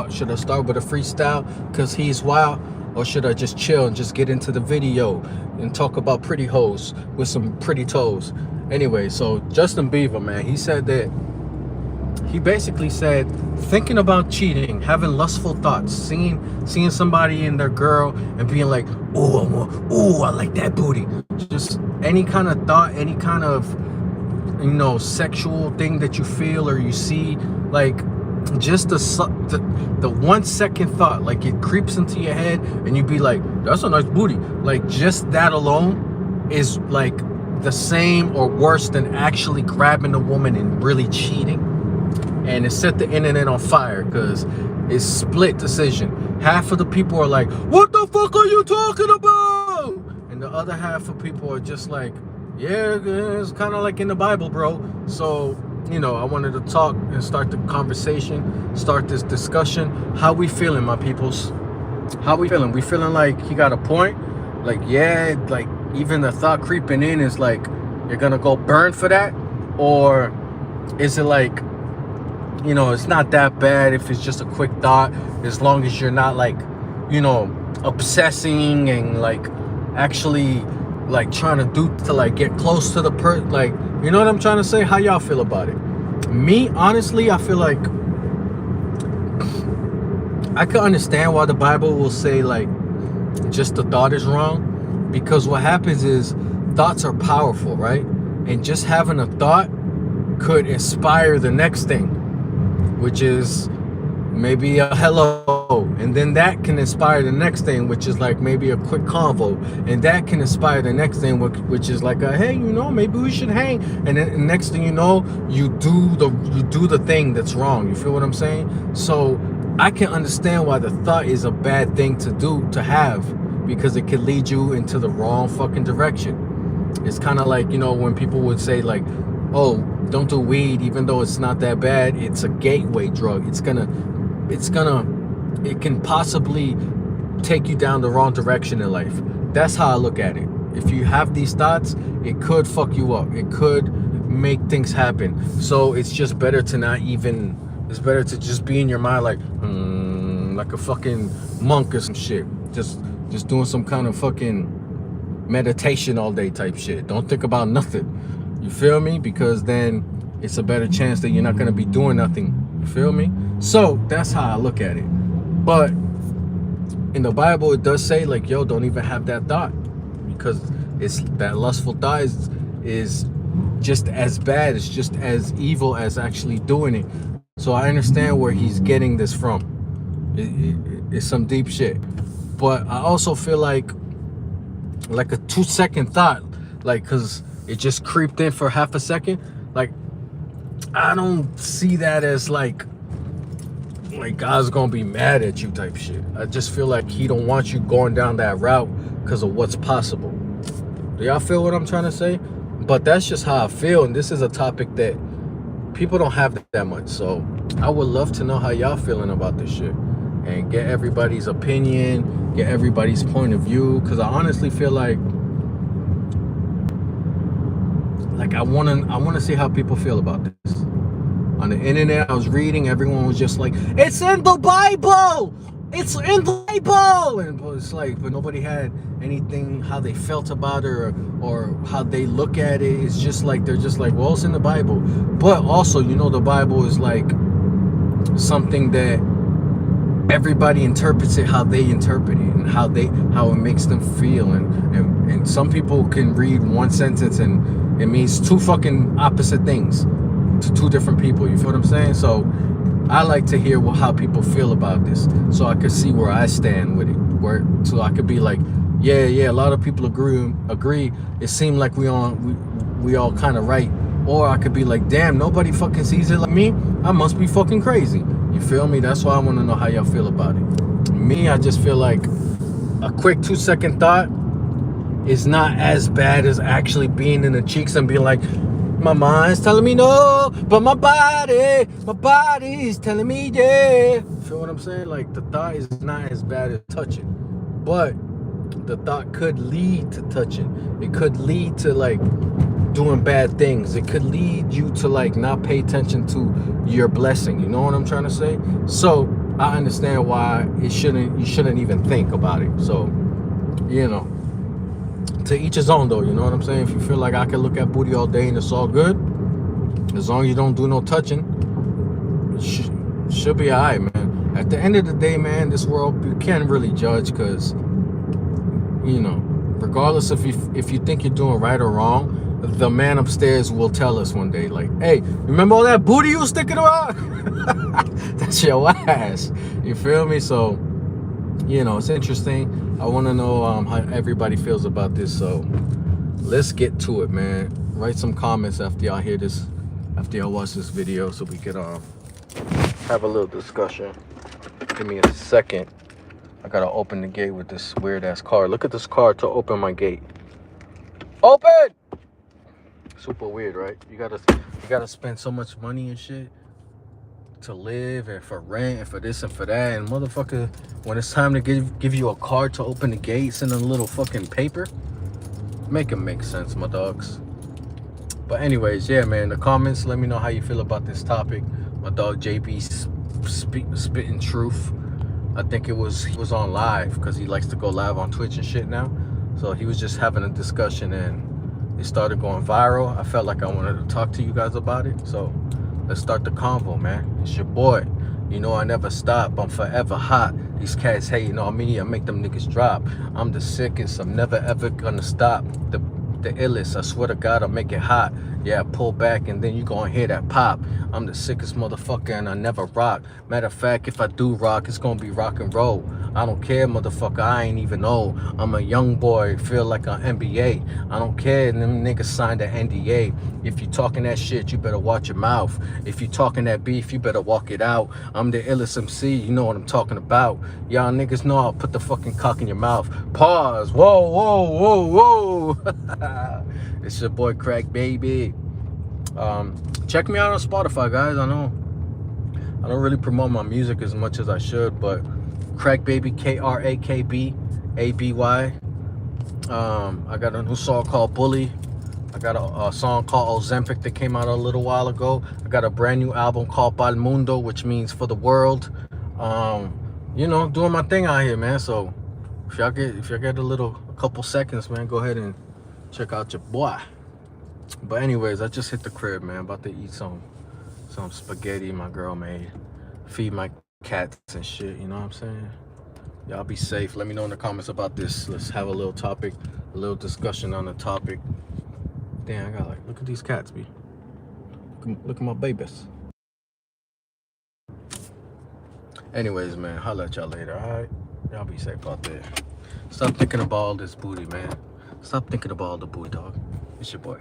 Should I start with a freestyle because he's wild? Or should I just chill and just get into the video and talk about pretty hoes with some pretty toes? Anyway, so Justin Bieber, man, he said that he basically said thinking about cheating, having lustful thoughts, seeing somebody in their girl and being like, I like that booty. Just any kind of thought, any kind of sexual thing that you feel or you see, like just the 1 second thought, like it creeps into your head and you be like, that's a nice booty. Like just that alone is like the same or worse than actually grabbing a woman and really cheating. And it set the internet on fire because it's split decision. Half of the people are like, what the fuck are you talking about? And the other half of people are just like, yeah, it's kind of like in the Bible, bro. So I wanted to talk and start the conversation, start this discussion. How we feeling, my peoples? How we feeling? We feeling like he got a point? Like, yeah, like even the thought creeping in is like, you're gonna go burn for that? Or is it like, it's not that bad if it's just a quick thought, as long as you're not like, obsessing and like actually like trying to like get close to the like, you know what I'm trying to say? How y'all feel about it? Me, honestly, I feel like I can understand why the Bible will say like just the thought is wrong, because what happens is thoughts are powerful, right? And just having a thought could inspire the next thing, which is maybe a hello, and then that can inspire the next thing, which is like maybe a quick convo, and that can inspire the next thing, which is like a hey, maybe we should hang, and then the next thing you know, you do the thing that's wrong. You feel what I'm saying? So I can understand why the thought is a bad thing to have, because it could lead you into the wrong fucking direction. It's kind of like, when people would say like, oh, don't do weed, even though it's not that bad. It's a gateway drug. It can possibly take you down the wrong direction in life. That's how I look at it. If you have these thoughts, it could fuck you up. It could make things happen. So it's just better to it's better to just be in your mind like a fucking monk or some shit. Just doing some kind of fucking meditation all day type shit. Don't think about nothing. You feel me? Because then it's a better chance that you're not going to be doing nothing. You feel me? So that's how I look at it. But in the Bible, it does say like, yo, don't even have that thought, because it's that lustful thought is just as bad. It's just as evil as actually doing it. So I understand where he's getting this from. It's some deep shit. But I also feel like a 2-second thought, like, because it just creeped in for half a second. Like, I don't see that as like God's gonna be mad at you type shit. I just feel like he don't want you going down that route because of what's possible. Do y'all feel what I'm trying to say? But that's just how I feel, and this is a topic that people don't have that much. So I would love to know how y'all feeling about this shit, and get everybody's opinion, get everybody's point of view, because I honestly feel like I want to see how people feel about this. On the internet, I was reading, everyone was just like, it's in the Bible! It's in the Bible! And it's like, but nobody had anything, how they felt about it or how they look at it. It's just like, they're just like, well, it's in the Bible. But also, the Bible is like something that everybody interprets it how they interpret it, and how it makes them feel. And some people can read one sentence and it means two fucking opposite things to two different people. You feel what I'm saying? So I like to hear how people feel about this, so I could see where I stand with it. So I could be like, yeah, a lot of people agree. It seemed like we all kind of right. Or I could be like, damn, nobody fucking sees it like me. I must be fucking crazy. You feel me? That's why I want to know how y'all feel about it. Me, I just feel like a quick 2-second thought is not as bad as actually being in the cheeks and being like, my mind's telling me no, but my body's telling me yeah. Feel what I'm saying? Like, the thought is not as bad as touching, but the thought could lead to touching. It could lead to like doing bad things. It could lead you to like not pay attention to your blessing. You know what I'm trying to say? So I understand why you shouldn't even think about it. So, you know, to each his own though, you know what I'm saying? If you feel like I can look at booty all day and it's all good, as long as you don't do no touching, should be alright, man. At the end of the day, man, this world you can't really judge because, you know, regardless if you think you're doing right or wrong, the man upstairs will tell us one day, like, hey, remember all that booty you was sticking around? That's your ass. You feel me? So, you know, it's interesting. I want to know how everybody feels about this. So let's get to it, man. Write some comments after y'all hear this, after y'all watch this video, so we could have a little discussion. Give me a second. I gotta open the gate with this weird ass car. Look at this car to open my gate. Open! Super weird, right? You gotta spend so much money and shit to live and for rent and for this and for that, and motherfucker, when it's time to give you a card to open the gate, send a little fucking paper. Make it make sense, my dogs. But anyways, yeah, man, the comments, let me know how you feel about this topic. My dog JB spitting truth. I think he was on live because he likes to go live on Twitch and shit now. So he was just having a discussion and it started going viral. I felt like I wanted to talk to you guys about it. So let's start the convo, man. It's your boy. You know I never stop. I'm forever hot. These cats hating on me. I make them niggas drop. I'm the sickest. I'm never ever gonna stop. The illest. I swear to God, I'll make it hot. Yeah, pull back and then you gonna hear that pop. I'm the sickest motherfucker and I never rock. Matter of fact, if I do rock, it's gonna be rock and roll. I don't care, motherfucker, I ain't even old. I'm a young boy, feel like an NBA. I don't care, them niggas signed an NDA. If you talking that shit, you better watch your mouth. If you talking that beef, you better walk it out. I'm the illest MC, you know what I'm talking about. Y'all niggas know I'll put the fucking cock in your mouth. Pause, whoa, whoa, whoa, whoa. It's your boy Crack Baby. Check me out on Spotify, guys. I know I don't really promote my music as much as I should, but Crack Baby, KRAKBABY. I got a new song called Bully. I got a song called Ozempic that came out a little while ago. I got a brand new album called Pa'l Mundo, which means for the world. You know, doing my thing out here, man. So if y'all get a couple seconds, man, go ahead and check out your boy. But anyways, I just hit the crib, man. About to eat some spaghetti my girl made. Feed my cats and shit, you know what I'm saying? Y'all be safe. Let me know in the comments about this. Let's have a little topic, a little discussion on the topic. Damn, I got like, look at these cats, B. Look at my babies. Anyways, man, holla at y'all later, alright? Y'all be safe out there. Stop thinking about all this booty, man. Stop thinking about all the booty, dog. It's your boy.